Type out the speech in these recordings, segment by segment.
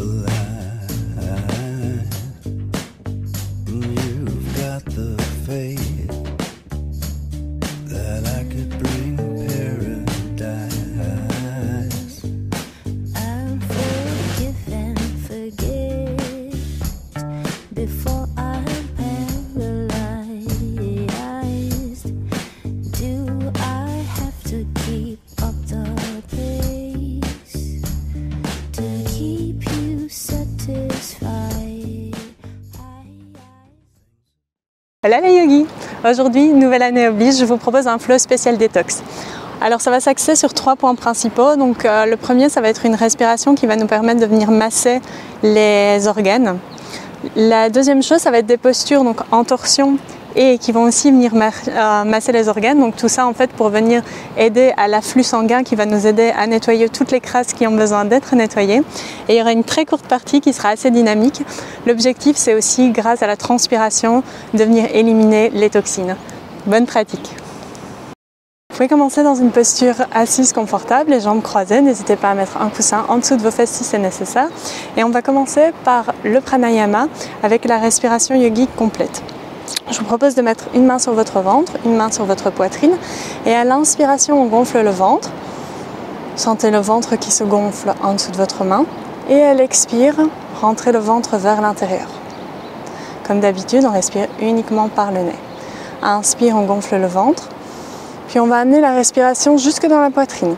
the line. You've got the faith that I could bring paradise. I'll forgive and forget before I'm paralyzed. Do I have to keep up the pace to keep you satisfied? Hola les yogis! Aujourd'hui, nouvelle année oblige, je vous propose un flow spécial détox. Alors ça va s'axer sur 3 points principaux. Donc le premier, ça va être une respiration qui va nous permettre de venir masser les organes. La deuxième chose, ça va être des postures donc en torsion et qui vont aussi venir masser les organes. Donc tout ça en fait pour venir aider à l'afflux sanguin qui va nous aider à nettoyer toutes les crasses qui ont besoin d'être nettoyées. Et il y aura une très courte partie qui sera assez dynamique. L'objectif c'est aussi grâce à la transpiration de venir éliminer les toxines. Bonne pratique! Vous pouvez commencer dans une posture assise confortable, les jambes croisées. N'hésitez pas à mettre un coussin en dessous de vos fesses si c'est nécessaire. Et on va commencer par le pranayama avec la respiration yogique complète. Je vous propose de mettre une main sur votre ventre, une main sur votre poitrine. Et à l'inspiration, on gonfle le ventre. Sentez le ventre qui se gonfle en dessous de votre main. Et à l'expire, rentrez le ventre vers l'intérieur. Comme d'habitude, on respire uniquement par le nez. À inspire, on gonfle le ventre. Puis on va amener la respiration jusque dans la poitrine.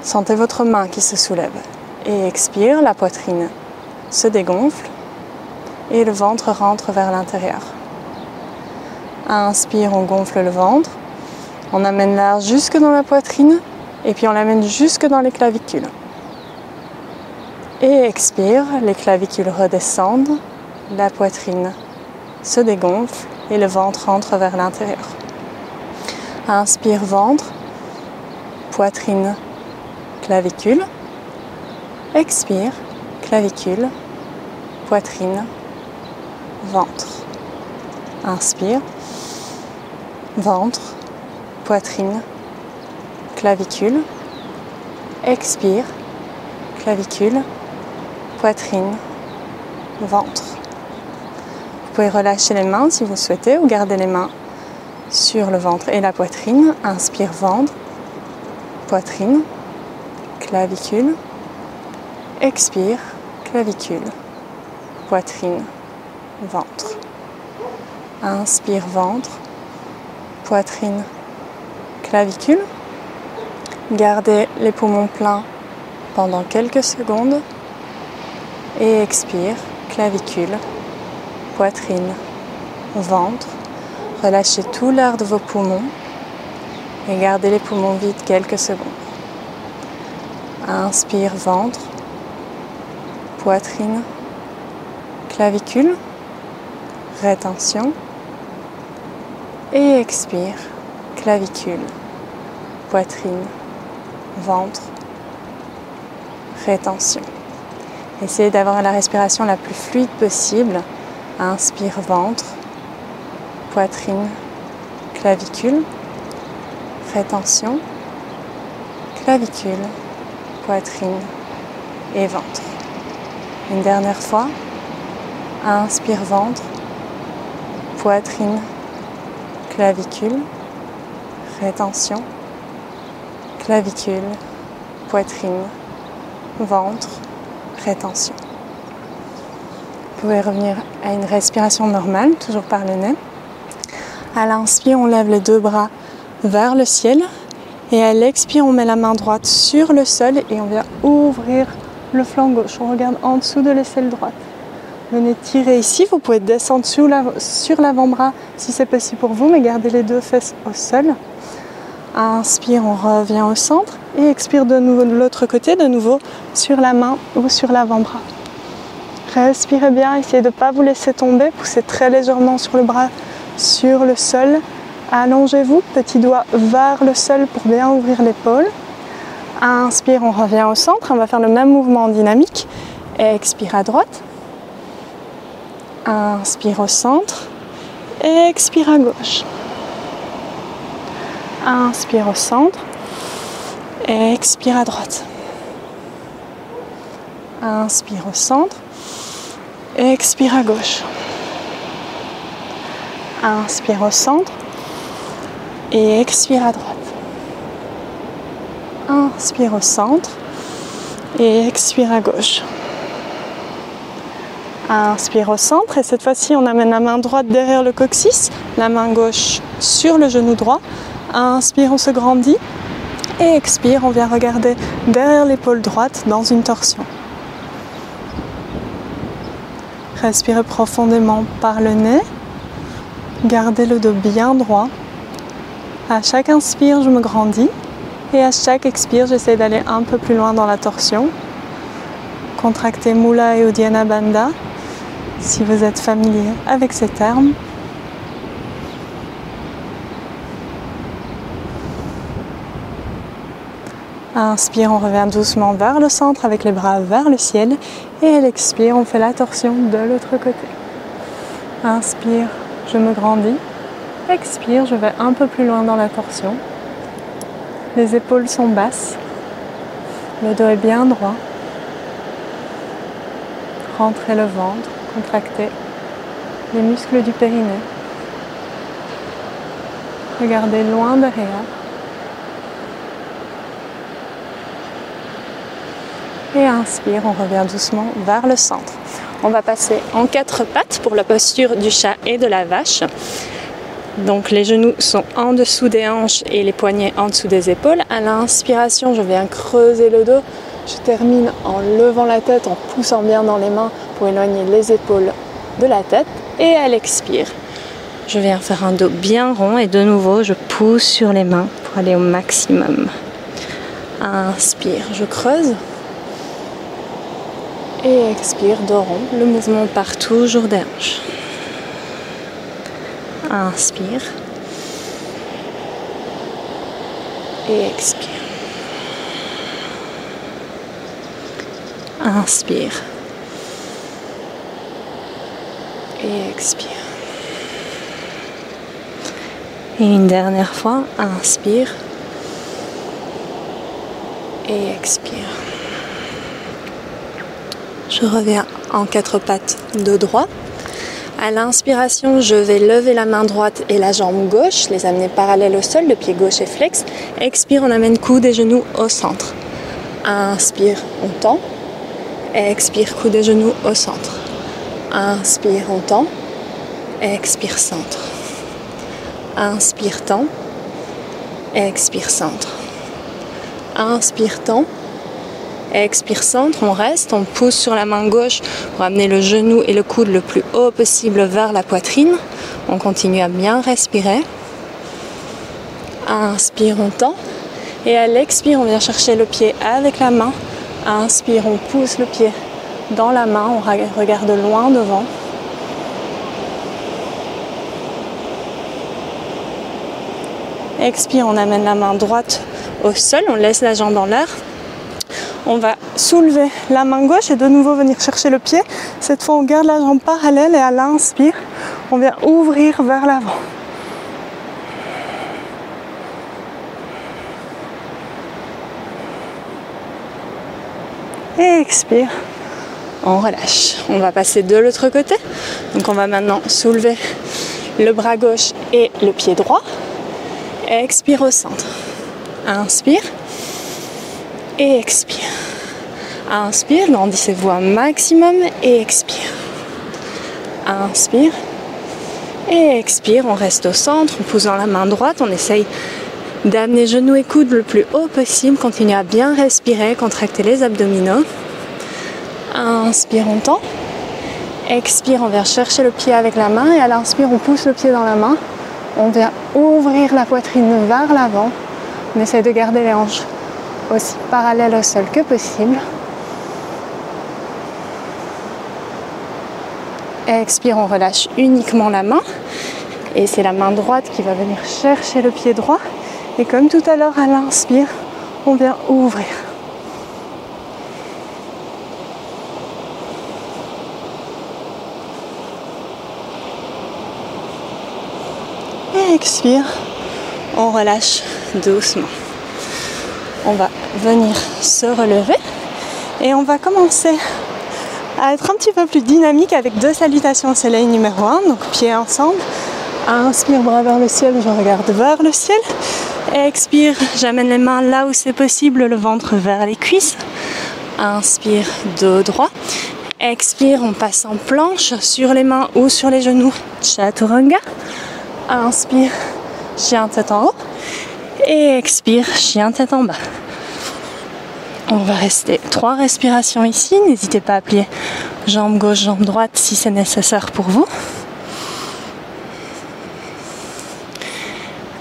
Sentez votre main qui se soulève. Et expire, la poitrine se dégonfle. Et le ventre rentre vers l'intérieur. Inspire, on gonfle le ventre, on amène l'air jusque dans la poitrine et puis on l'amène jusque dans les clavicules. Et expire, les clavicules redescendent, la poitrine se dégonfle et le ventre rentre vers l'intérieur. Inspire, ventre, poitrine, clavicule. Expire, clavicule, poitrine, ventre. Inspire. Ventre, poitrine, clavicule. Expire, clavicule, poitrine, ventre. Vous pouvez relâcher les mains si vous souhaitez ou garder les mains sur le ventre et la poitrine. Inspire, ventre, poitrine, clavicule. Expire, clavicule, poitrine, ventre. Inspire, ventre, poitrine, clavicule. Gardez les poumons pleins pendant quelques secondes. Et expire, clavicule, poitrine, ventre. Relâchez tout l'air de vos poumons et gardez les poumons vides quelques secondes. Inspire, ventre, poitrine, clavicule. Rétention. Et expire, clavicule, poitrine, ventre, rétention. Essayez d'avoir la respiration la plus fluide possible. Inspire, ventre, poitrine, clavicule, rétention, clavicule, poitrine et ventre. Une dernière fois. Inspire, ventre, poitrine, clavicule, rétention, clavicule, poitrine, ventre, rétention. Vous pouvez revenir à une respiration normale, toujours par le nez. À l'inspire, on lève les 2 bras vers le ciel. Et à l'expire, on met la main droite sur le sol et on vient ouvrir le flanc gauche. On regarde en dessous de l'aisselle droite. Venez tirer ici, vous pouvez descendre sur l'avant-bras si c'est possible pour vous, mais gardez les 2 fesses au sol. Inspire, on revient au centre et expire de nouveau de l'autre côté, de nouveau sur la main ou sur l'avant-bras. Respirez bien, essayez de ne pas vous laisser tomber, poussez très légèrement sur le bras, sur le sol. Allongez-vous, petit doigt vers le sol pour bien ouvrir l'épaule. Inspire, on revient au centre, on va faire le même mouvement en dynamique. Expire à droite. Inspire au centre. Expire à gauche. Inspire au centre. Expire à droite. Inspire au centre. Expire à gauche. Inspire au centre. Et expire à droite. Inspire au centre. Et expire à gauche. Inspire au centre et cette fois-ci on amène la main droite derrière le coccyx, la main gauche sur le genou droit. Inspire, on se grandit et expire, on vient regarder derrière l'épaule droite dans une torsion. Respirez profondément par le nez, gardez le dos bien droit. À chaque inspire, je me grandis et à chaque expire, j'essaie d'aller un peu plus loin dans la torsion. Contractez Mula et Uddiyana Bandha si vous êtes familier avec ces termes. Inspire, on revient doucement vers le centre avec les bras vers le ciel. Et à l'expire, on fait la torsion de l'autre côté. Inspire, je me grandis. Expire, je vais un peu plus loin dans la torsion. Les épaules sont basses. Le dos est bien droit. Rentrez le ventre, contractez les muscles du périnée. Regardez loin derrière. Et inspire, on revient doucement vers le centre. On va passer en 4 pattes pour la posture du chat et de la vache. Donc les genoux sont en dessous des hanches et les poignets en dessous des épaules. À l'inspiration, je viens creuser le dos. Je termine en levant la tête, en poussant bien dans les mains pour éloigner les épaules de la tête. Et à l'expire, je viens faire un dos bien rond et de nouveau, je pousse sur les mains pour aller au maximum. Inspire, je creuse. Et expire, dos rond. Le mouvement part toujours des hanches. Inspire. Et expire. Inspire. Et expire. Et une dernière fois, inspire. Et expire. Je reviens en 4 pattes dos droit. À l'inspiration, je vais lever la main droite et la jambe gauche, les amener parallèles au sol, le pied gauche est flex. Expire, on amène coude et genoux au centre. Inspire, on tend. Expire, coude et genoux au centre. Inspire, on tend. Expire, centre. Inspire, tend. Expire, centre. Inspire, tend. Expire, centre, on reste, on pousse sur la main gauche pour amener le genou et le coude le plus haut possible vers la poitrine. On continue à bien respirer. Inspire, on tend. Et à l'expire, on vient chercher le pied avec la main. Inspire, on pousse le pied dans la main, on regarde loin devant. Expire, on amène la main droite au sol, on laisse la jambe en l'air. On va soulever la main gauche et de nouveau venir chercher le pied. Cette fois, on garde la jambe parallèle et à l'inspire, on vient ouvrir vers l'avant. Et expire, on relâche. On va passer de l'autre côté. Donc on va maintenant soulever le bras gauche et le pied droit. Expire au centre. Inspire. Et expire. Inspire, grandissez-vous un maximum et expire. Inspire. Et expire, on reste au centre, on pousse dans la main droite, on essaye d'amener genoux et coudes le plus haut possible. Continuez à bien respirer, contracter les abdominaux. Inspire, on tend. Expire, on vient chercher le pied avec la main et à l'inspire, on pousse le pied dans la main. On vient ouvrir la poitrine vers l'avant. On essaye de garder les hanches aussi parallèles au sol que possible. Expire, on relâche uniquement la main. Et c'est la main droite qui va venir chercher le pied droit. Et comme tout à l'heure, à l'inspire, on vient ouvrir. Et expire, on relâche doucement. On va venir se relever Et on va commencer à être un petit peu plus dynamique avec 2 salutations au soleil numéro 1, donc pieds ensemble. Inspire, bras vers le ciel, je regarde vers le ciel. Expire, j'amène les mains là où c'est possible, le ventre vers les cuisses. Inspire, dos droit. Expire, on passe en planche sur les mains ou sur les genoux, chaturanga. Inspire, chien tête en haut. Et expire, chien tête en bas. On va rester 3 respirations ici. N'hésitez pas à plier jambe gauche, jambe droite si c'est nécessaire pour vous.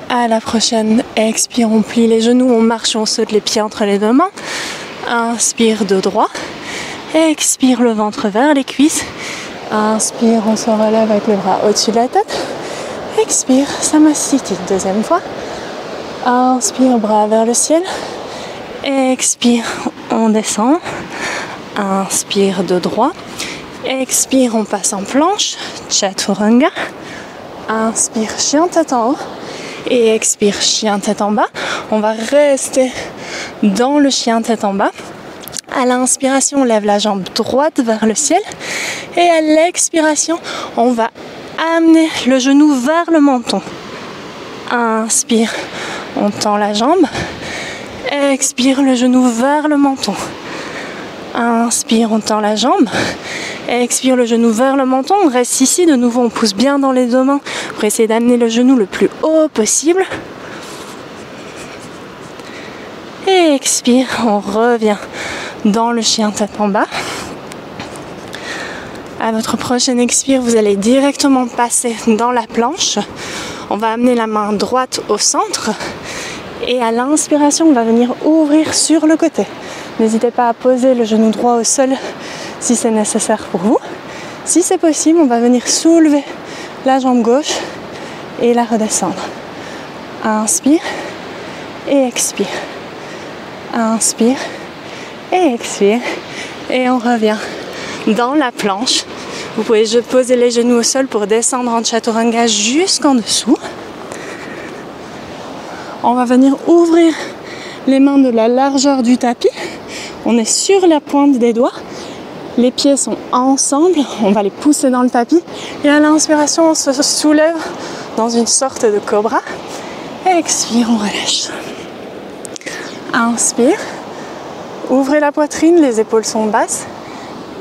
À la prochaine, expire, on plie les genoux, on marche, on saute les pieds entre les 2 mains. Inspire, dos droit. Expire, le ventre vers les cuisses. Inspire, on se relève avec les bras au-dessus de la tête. Expire, Samasthiti, 2e fois. Inspire, bras vers le ciel. Expire, on descend. Inspire, dos droit. Expire, on passe en planche, chaturanga. Inspire, chien tête en haut. Et expire, chien tête en bas. On va rester dans le chien tête en bas. À l'inspiration, on lève la jambe droite vers le ciel. Et à l'expiration, on va amener le genou vers le menton. Inspire, on tend la jambe. Expire, le genou vers le menton. Inspire, on tend la jambe. Expire, le genou vers le menton. On reste ici. De nouveau, on pousse bien dans les 2 mains pour essayer d'amener le genou le plus haut possible. Et expire, on revient dans le chien tête en bas. À votre prochaine expire, vous allez directement passer dans la planche. On va amener la main droite au centre. Et à l'inspiration, on va venir ouvrir sur le côté. N'hésitez pas à poser le genou droit au sol si c'est nécessaire pour vous. Si c'est possible, on va venir soulever la jambe gauche et la redescendre. Inspire et expire. Inspire et expire. Et on revient dans la planche. Vous pouvez poser les genoux au sol pour descendre en chaturanga jusqu'en dessous. On va venir ouvrir les mains de la largeur du tapis. On est sur la pointe des doigts. Les pieds sont ensemble. On va les pousser dans le tapis. Et à l'inspiration, on se soulève dans une sorte de cobra. Expire, on relâche. Inspire. Ouvrez la poitrine, les épaules sont basses.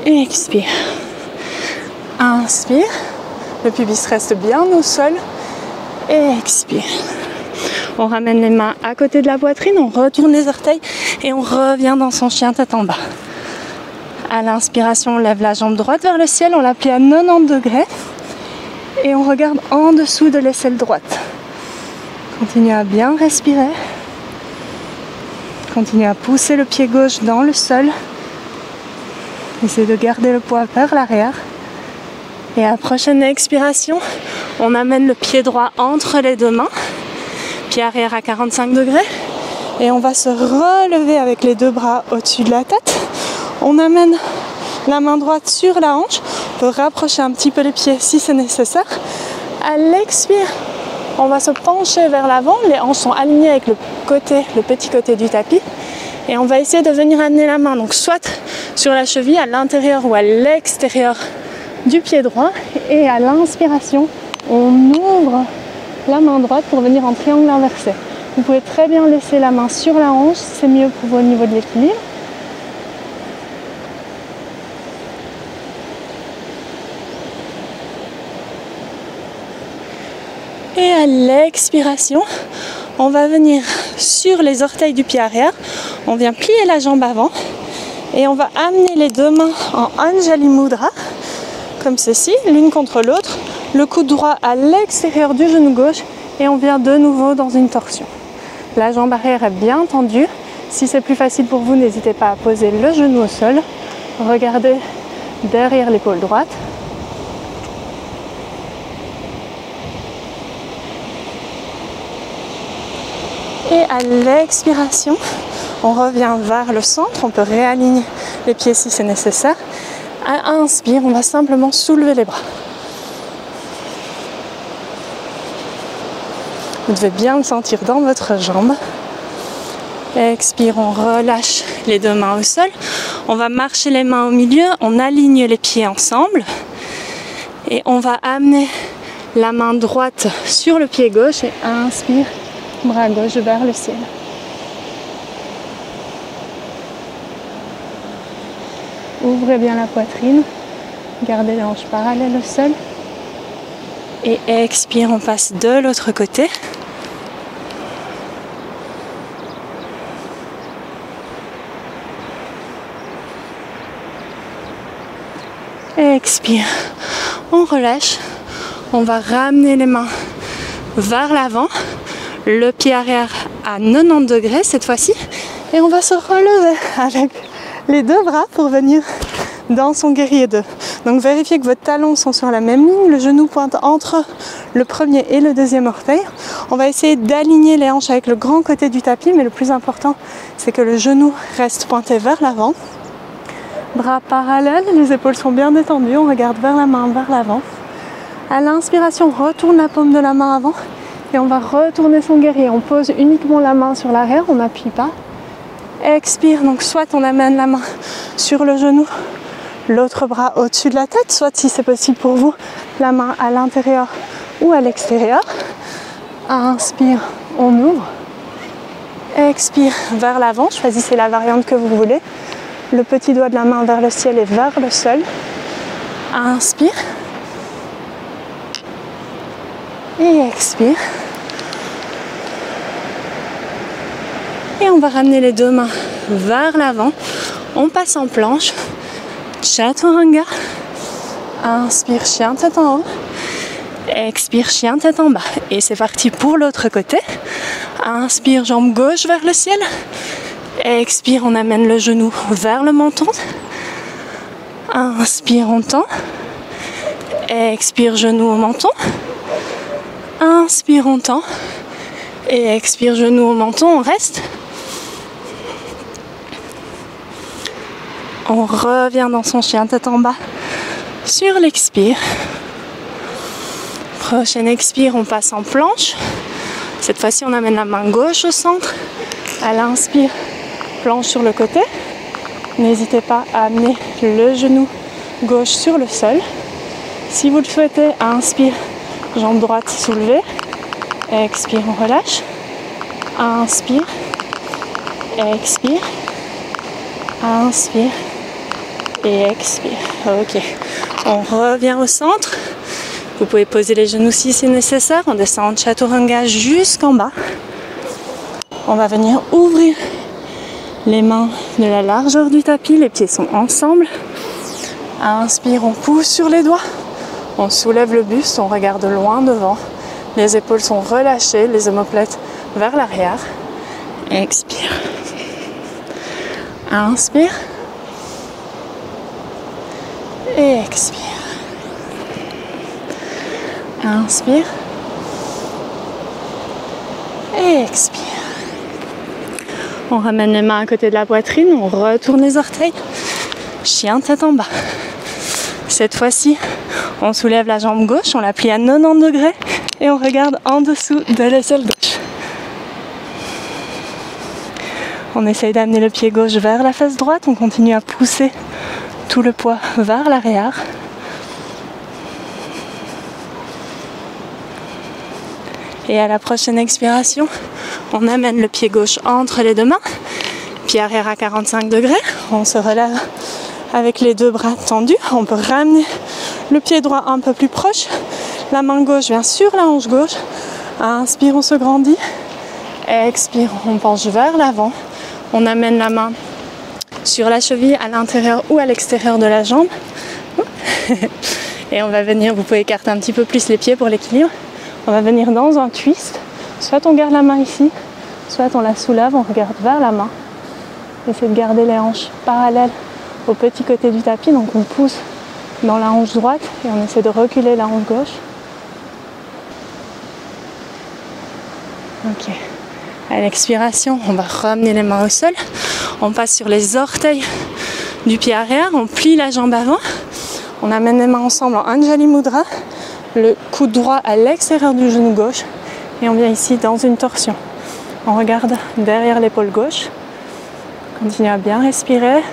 Et expire. Inspire. Le pubis reste bien au sol. Et expire. On ramène les mains à côté de la poitrine, on retourne les orteils et on revient dans son chien tête en bas. À l'inspiration, on lève la jambe droite vers le ciel, on la plie à 90 degrés et on regarde en dessous de l'aisselle droite. Continuez à bien respirer. Continuez à pousser le pied gauche dans le sol. Essayez de garder le poids vers l'arrière. Et à la prochaine expiration, on amène le pied droit entre les 2 mains. Pied arrière à 45 degrés. Et on va se relever avec les 2 bras au-dessus de la tête. On amène la main droite sur la hanche. On peut rapprocher un petit peu les pieds si c'est nécessaire. À l'expire, on va se pencher vers l'avant. Les hanches sont alignées avec le petit côté du tapis. Et on va essayer de venir amener la main, donc soit sur la cheville, à l'intérieur ou à l'extérieur du pied droit. Et à l'inspiration, on ouvre la main droite pour venir en triangle inversé. Vous pouvez très bien laisser la main sur la hanche, c'est mieux pour vous au niveau de l'équilibre. Et à l'expiration, on va venir sur les orteils du pied arrière. On vient plier la jambe avant et on va amener les 2 mains en Anjali Mudra, comme ceci, l'une contre l'autre. Le coude droit à l'extérieur du genou gauche et on vient de nouveau dans une torsion. La jambe arrière est bien tendue. Si c'est plus facile pour vous, n'hésitez pas à poser le genou au sol. Regardez derrière l'épaule droite. Et à l'expiration, on revient vers le centre. On peut réaligner les pieds si c'est nécessaire. À inspire, on va simplement soulever les bras. Vous devez bien le sentir dans votre jambe. Expire, on relâche les deux mains au sol. On va marcher les mains au milieu, on aligne les pieds ensemble. Et on va amener la main droite sur le pied gauche et inspire, bras gauche vers le ciel. Ouvrez bien la poitrine, gardez les hanches parallèles au sol. Et expire, on passe de l'autre côté. Expire, on relâche, on va ramener les mains vers l'avant, le pied arrière à 90 degrés cette fois-ci, et on va se relever avec les deux bras pour venir dans son guerrier 2. Donc vérifiez que vos talons sont sur la même ligne, le genou pointe entre le premier et le deuxième orteil. On va essayer d'aligner les hanches avec le grand côté du tapis, mais le plus important c'est que le genou reste pointé vers l'avant. Bras parallèles, les épaules sont bien détendues, on regarde vers la main, vers l'avant. À l'inspiration, on retourne la paume de la main avant et on va retourner son guerrier. On pose uniquement la main sur l'arrière, on n'appuie pas. Expire, donc soit on amène la main sur le genou, l'autre bras au-dessus de la tête, soit si c'est possible pour vous, la main à l'intérieur ou à l'extérieur. Inspire, on ouvre. Expire vers l'avant, choisissez la variante que vous voulez. Le petit doigt de la main vers le ciel et vers le sol. Inspire. Et expire. Et on va ramener les deux mains vers l'avant. On passe en planche. Chaturanga. Inspire, chien tête en haut. Expire, chien tête en bas. Et c'est parti pour l'autre côté. Inspire, jambe gauche vers le ciel. Expire, on amène le genou vers le menton. Inspire, on tend. Expire, genou au menton. Inspire, on tend. Et expire, genou au menton, on reste. On revient dans son chien tête en bas sur l'expire. Prochaine expire, on passe en planche. Cette fois-ci, on amène la main gauche au centre. À l'inspire, planche sur le côté. N'hésitez pas à amener le genou gauche sur le sol. Si vous le souhaitez, inspire, jambe droite soulevée. Expire, on relâche. Inspire. Expire. Inspire. Et expire. Ok. On revient au centre. Vous pouvez poser les genoux si c'est nécessaire. On descend en chaturanga jusqu'en bas. On va venir ouvrir les mains de la largeur du tapis. Les pieds sont ensemble. Inspire, on pousse sur les doigts. On soulève le buste, on regarde loin devant. Les épaules sont relâchées, les omoplates vers l'arrière. Expire. Inspire. Et expire. Inspire. Et expire. On ramène les mains à côté de la poitrine, on retourne les orteils. Chien tête en bas. Cette fois-ci, on soulève la jambe gauche, on la plie à 90 degrés et on regarde en dessous de l'aisselle gauche. On essaye d'amener le pied gauche vers la face droite, on continue à pousser tout le poids vers l'arrière. Et à la prochaine expiration, on amène le pied gauche entre les deux mains, pied arrière à 45 degrés, on se relève avec les deux bras tendus, on peut ramener le pied droit un peu plus proche, la main gauche vient sur la hanche gauche, inspire, on se grandit, expire, on penche vers l'avant, on amène la main sur la cheville à l'intérieur ou à l'extérieur de la jambe, et on va venir, vous pouvez écarter un petit peu plus les pieds pour l'équilibre, on va venir dans un twist, soit on garde la main ici, soit on la soulève, on regarde vers la main, essayez de garder les hanches parallèles au petit côté du tapis, donc on pousse dans la hanche droite et on essaie de reculer la hanche gauche. Ok. À l'expiration, on va ramener les mains au sol. On passe sur les orteils du pied arrière, on plie la jambe avant. On amène les mains ensemble en Anjali Mudra, le coude droit à l'extérieur du genou gauche et on vient ici dans une torsion. On regarde derrière l'épaule gauche. Continuez à bien respirer.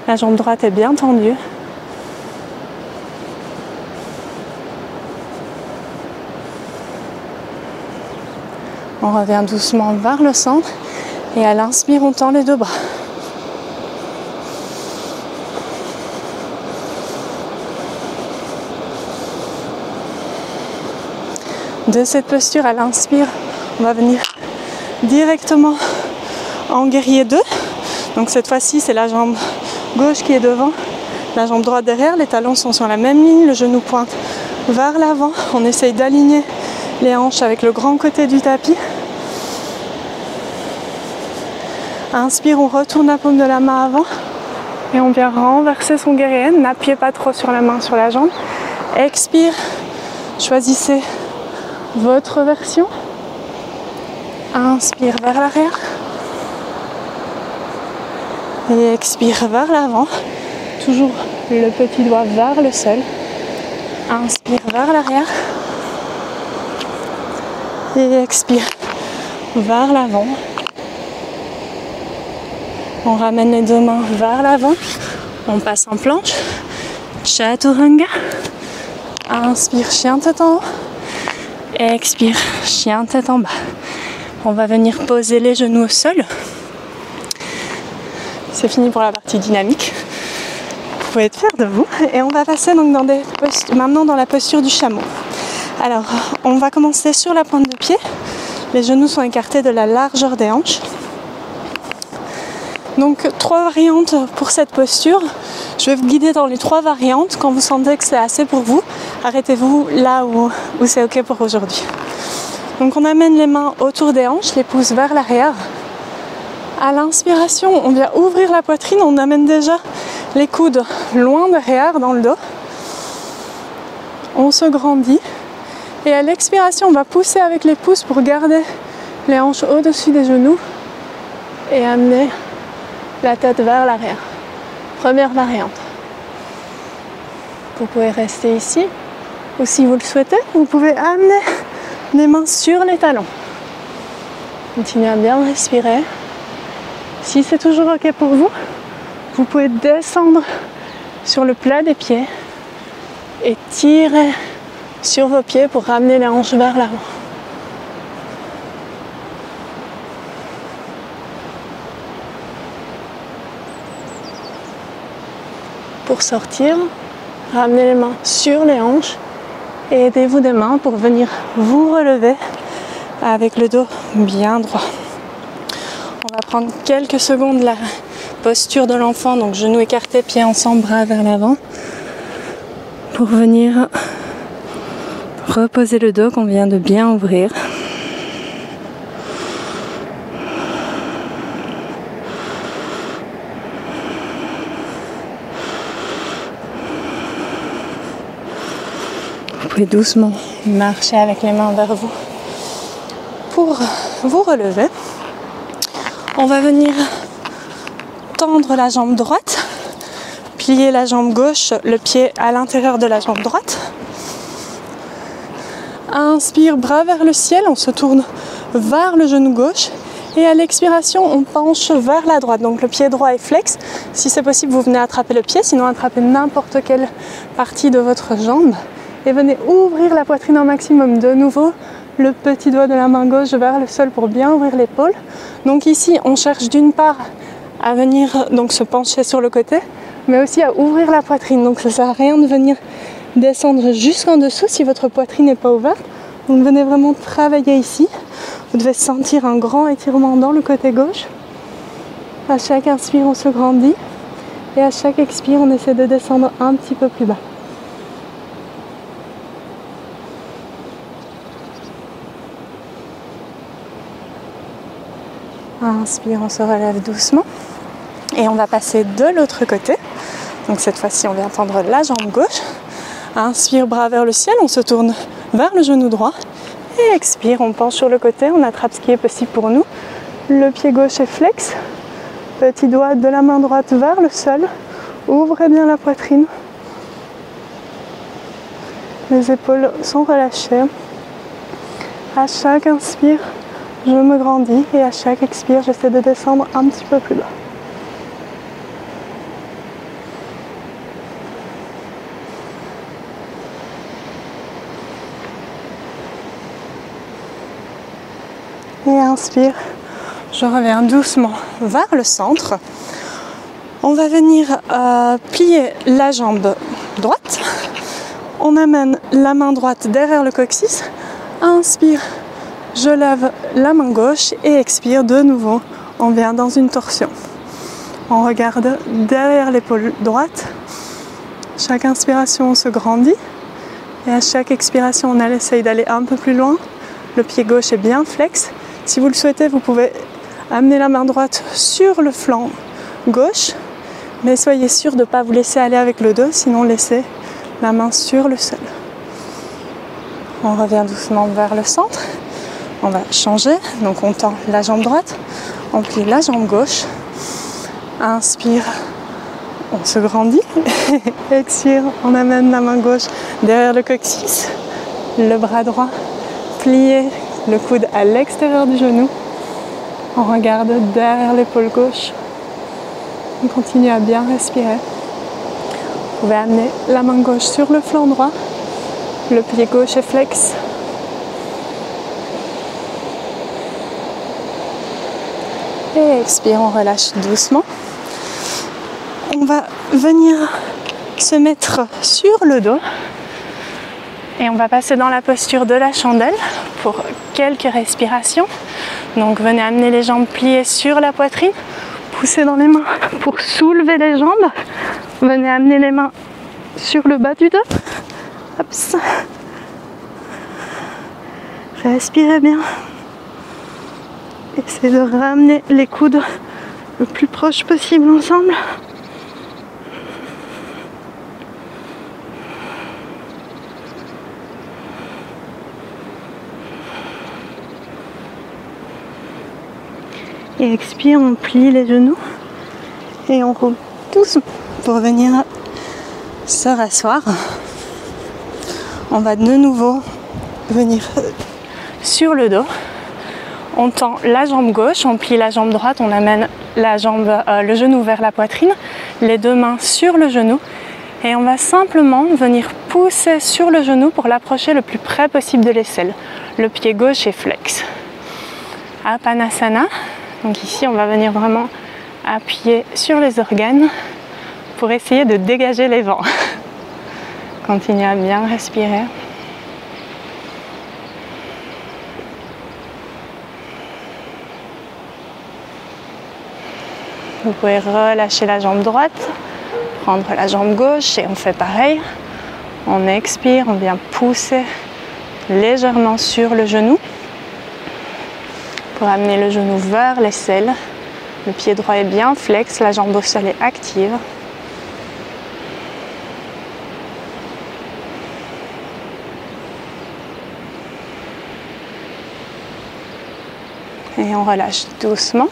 La jambe droite est bien tendue. On revient doucement vers le centre et à l'inspire, on tend les deux bras. De cette posture, à l'inspire, on va venir directement en guerrier 2. Donc cette fois-ci, c'est la jambe gauche qui est devant, la jambe droite derrière. Les talons sont sur la même ligne, le genou pointe vers l'avant. On essaye d'aligner les hanches avec le grand côté du tapis. Inspire, on retourne la paume de la main avant et on vient renverser son guerrier. N'appuyez pas trop sur la main, sur la jambe. Expire, choisissez votre version. Inspire vers l'arrière et expire vers l'avant. Toujours le petit doigt vers le sol. Inspire vers l'arrière et expire vers l'avant. On ramène les deux mains vers l'avant. On passe en planche. Chaturanga. Inspire, chien tête en haut. Expire, chien tête en bas. On va venir poser les genoux au sol. C'est fini pour la partie dynamique. Vous pouvez être fiers de vous. Et on va passer donc maintenant dans la posture du chameau. Alors, on va commencer sur la pointe de pied. Les genoux sont écartés de la largeur des hanches. Donc 3 variantes pour cette posture. Je vais vous guider dans les 3 variantes. Quand vous sentez que c'est assez pour vous, arrêtez-vous là où c'est ok pour aujourd'hui. Donc on amène les mains autour des hanches, les pouces vers l'arrière. À l'inspiration, on vient ouvrir la poitrine, on amène déjà les coudes loin derrière dans le dos. On se grandit. Et à l'expiration, on va pousser avec les pouces pour garder les hanches au-dessus des genoux et amener la tête vers l'arrière. Première variante. Vous pouvez rester ici ou si vous le souhaitez, vous pouvez amener les mains sur les talons. Continuez à bien respirer. Si c'est toujours ok pour vous, vous pouvez descendre sur le plat des pieds et tirer sur vos pieds pour ramener les hanches vers l'avant. Pour sortir, ramenez les mains sur les hanches et aidez-vous des mains pour venir vous relever avec le dos bien droit. On va prendre quelques secondes la posture de l'enfant, donc genoux écartés, pieds ensemble, bras vers l'avant, pour venir reposer le dos qu'on vient de bien ouvrir. Vous pouvez doucement marcher avec les mains vers vous pour vous relever. On va venir tendre la jambe droite, plier la jambe gauche, le pied à l'intérieur de la jambe droite. Inspire, bras vers le ciel, on se tourne vers le genou gauche. Et à l'expiration, on penche vers la droite. Donc le pied droit est flex. Si c'est possible, vous venez attraper le pied, sinon attrapez n'importe quelle partie de votre jambe. Et venez ouvrir la poitrine au maximum. De nouveau, le petit doigt de la main gauche vers le sol pour bien ouvrir l'épaule. Donc ici, on cherche d'une part à venir donc se pencher sur le côté, mais aussi à ouvrir la poitrine. Donc ça ne sert à rien de venir descendre jusqu'en dessous si votre poitrine n'est pas ouverte. Donc venez vraiment travailler ici. Vous devez sentir un grand étirement dans le côté gauche. À chaque inspire, on se grandit. Et à chaque expire, on essaie de descendre un petit peu plus bas. Inspire, on se relève doucement. Et on va passer de l'autre côté. Donc cette fois-ci, on vient tendre la jambe gauche. Inspire, bras vers le ciel, on se tourne vers le genou droit. Et expire, on penche sur le côté, on attrape ce qui est possible pour nous. Le pied gauche est flex. Petit doigt de la main droite vers le sol. Ouvrez bien la poitrine. Les épaules sont relâchées. À chaque inspire, je me grandis et à chaque expire, j'essaie de descendre un petit peu plus bas. Et inspire, je reviens doucement vers le centre. On va venir plier la jambe droite. On amène la main droite derrière le coccyx. Inspire, je lève la main gauche et expire de nouveau. On vient dans une torsion. On regarde derrière l'épaule droite. Chaque inspiration, on se grandit. Et à chaque expiration, on essaye d'aller un peu plus loin. Le pied gauche est bien flex. Si vous le souhaitez, vous pouvez amener la main droite sur le flanc gauche. Mais soyez sûr de ne pas vous laisser aller avec le dos, sinon laissez la main sur le sol. On revient doucement vers le centre. On va changer. Donc on tend la jambe droite, on plie la jambe gauche. Inspire, on se grandit. Expire, on amène la main gauche derrière le coccyx. Le bras droit plié, le coude à l'extérieur du genou. On regarde derrière l'épaule gauche. On continue à bien respirer. Vous pouvez amener la main gauche sur le flanc droit. Le pied gauche est flex. Et expire, on relâche doucement. On va venir se mettre sur le dos. Et on va passer dans la posture de la chandelle pour quelques respirations. Donc venez amener les jambes pliées sur la poitrine. Poussez dans les mains pour soulever les jambes. Venez amener les mains sur le bas du dos. Hop. Respirez bien. Essayez de ramener les coudes le plus proche possible ensemble. Et expire, on plie les genoux et on roule doucement pour venir se rasseoir. On va de nouveau venir sur le dos. On tend la jambe gauche, on plie la jambe droite, on amène le genou vers la poitrine, les deux mains sur le genou et on va simplement venir pousser sur le genou pour l'approcher le plus près possible de l'aisselle. Le pied gauche est flex. Apanasana. Donc ici, on va venir vraiment appuyer sur les organes pour essayer de dégager les vents. Continuez à bien respirer. Vous pouvez relâcher la jambe droite, prendre la jambe gauche et on fait pareil. On expire, on vient pousser légèrement sur le genou pour amener le genou vers l'aisselle. Le pied droit est bien flex, la jambe au sol est active. Et on relâche doucement.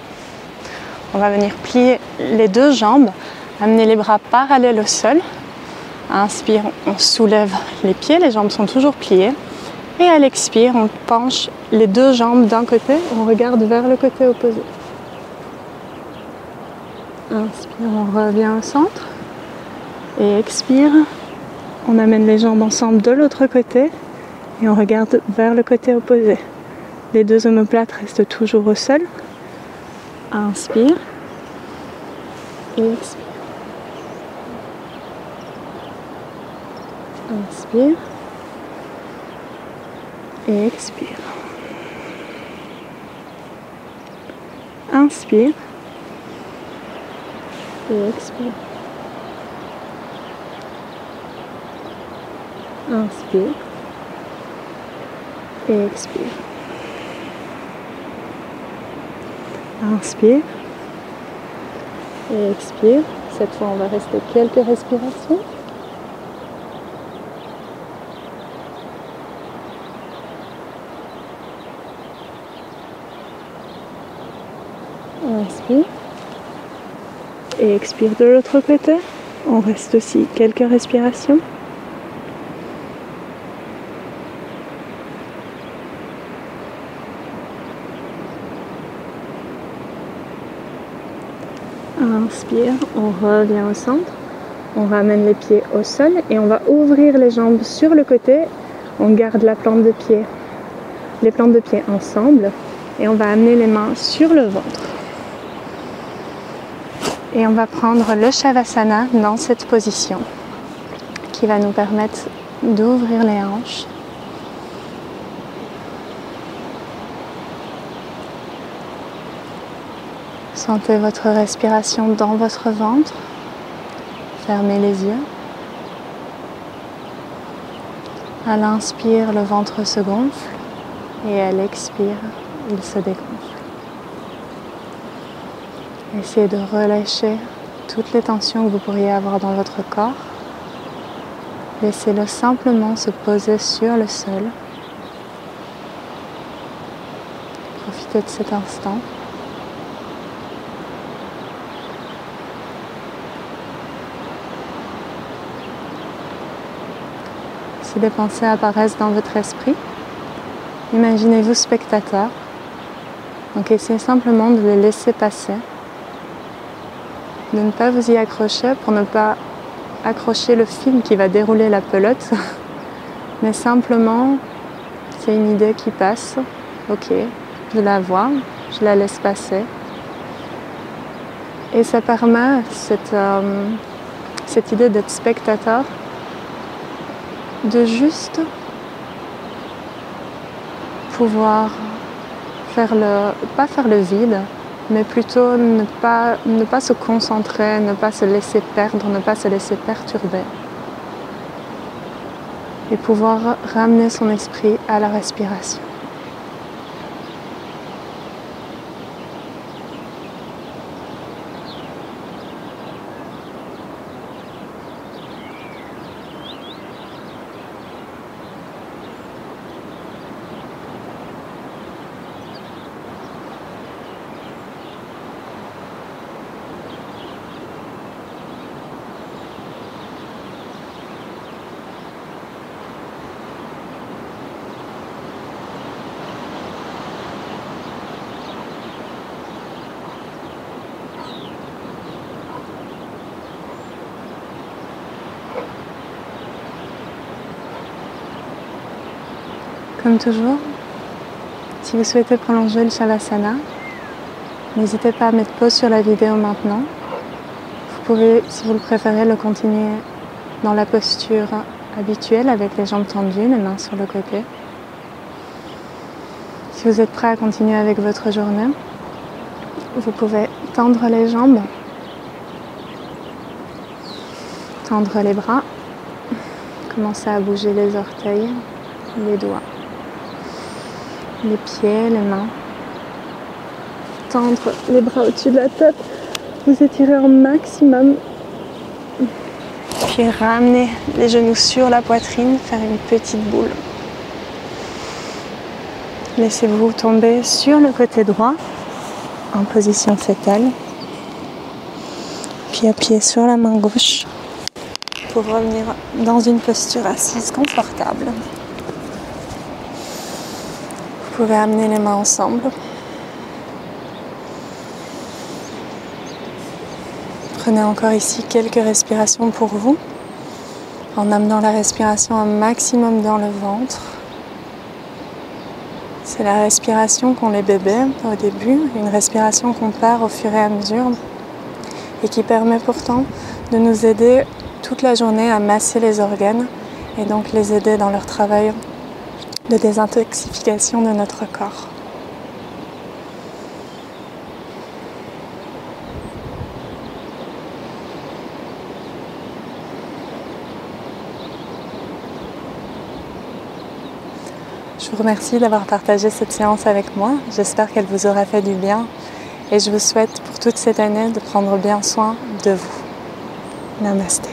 On va venir plier les deux jambes, amener les bras parallèles au sol. Inspire, on soulève les pieds, les jambes sont toujours pliées. Et à l'expire, on penche les deux jambes d'un côté, on regarde vers le côté opposé. Inspire, on revient au centre. Et expire, on amène les jambes ensemble de l'autre côté et on regarde vers le côté opposé. Les deux omoplates restent toujours au sol. Inspire et expire. Inspire et expire. Inspire et expire. Inspire et expire. Inspire et expire. Cette fois, on va rester quelques respirations. Inspire et expire de l'autre côté. On reste aussi quelques respirations. inspire, on revient au centre. On ramène les pieds au sol et on va ouvrir les jambes sur le côté. On garde la plante de pied, les plantes de pied ensemble et on va amener les mains sur le ventre. Et on va prendre le Shavasana dans cette position qui va nous permettre d'ouvrir les hanches. Sentez votre respiration dans votre ventre. Fermez les yeux. À l'inspire, le ventre se gonfle et à l'expire, il se dégonfle. Essayez de relâcher toutes les tensions que vous pourriez avoir dans votre corps. Laissez-le simplement se poser sur le sol. Profitez de cet instant. Si des pensées apparaissent dans votre esprit, imaginez-vous spectateur. Donc essayez simplement de les laisser passer, de ne pas vous y accrocher pour ne pas accrocher le fil qui va dérouler la pelote, mais simplement, c'est une idée qui passe, ok, je la vois, je la laisse passer. Et ça permet, cette idée d'être spectateur, de juste pouvoir pas faire le vide, mais plutôt ne pas se concentrer, ne pas se laisser perdre, ne pas se laisser perturber. Et pouvoir ramener son esprit à la respiration. Comme toujours, si vous souhaitez prolonger le Shavasana, n'hésitez pas à mettre pause sur la vidéo maintenant. Vous pouvez, si vous le préférez, le continuer dans la posture habituelle avec les jambes tendues, les mains sur le côté. Si vous êtes prêt à continuer avec votre journée, vous pouvez tendre les jambes, tendre les bras, commencer à bouger les orteils, les doigts, les pieds, les mains. Tendre les bras au-dessus de la tête, vous étirez au maximum. Puis ramener les genoux sur la poitrine, faire une petite boule. Laissez-vous tomber sur le côté droit, en position fétale. Puis appuyez sur la main gauche pour revenir dans une posture assise confortable. Vous pouvez amener les mains ensemble. Prenez encore ici quelques respirations pour vous, en amenant la respiration un maximum dans le ventre. C'est la respiration qu'ont les bébés au début, une respiration qu'on perd au fur et à mesure et qui permet pourtant de nous aider toute la journée à masser les organes et donc les aider dans leur travail de désintoxication de notre corps. Je vous remercie d'avoir partagé cette séance avec moi. J'espère qu'elle vous aura fait du bien et je vous souhaite pour toute cette année de prendre bien soin de vous. Namasté.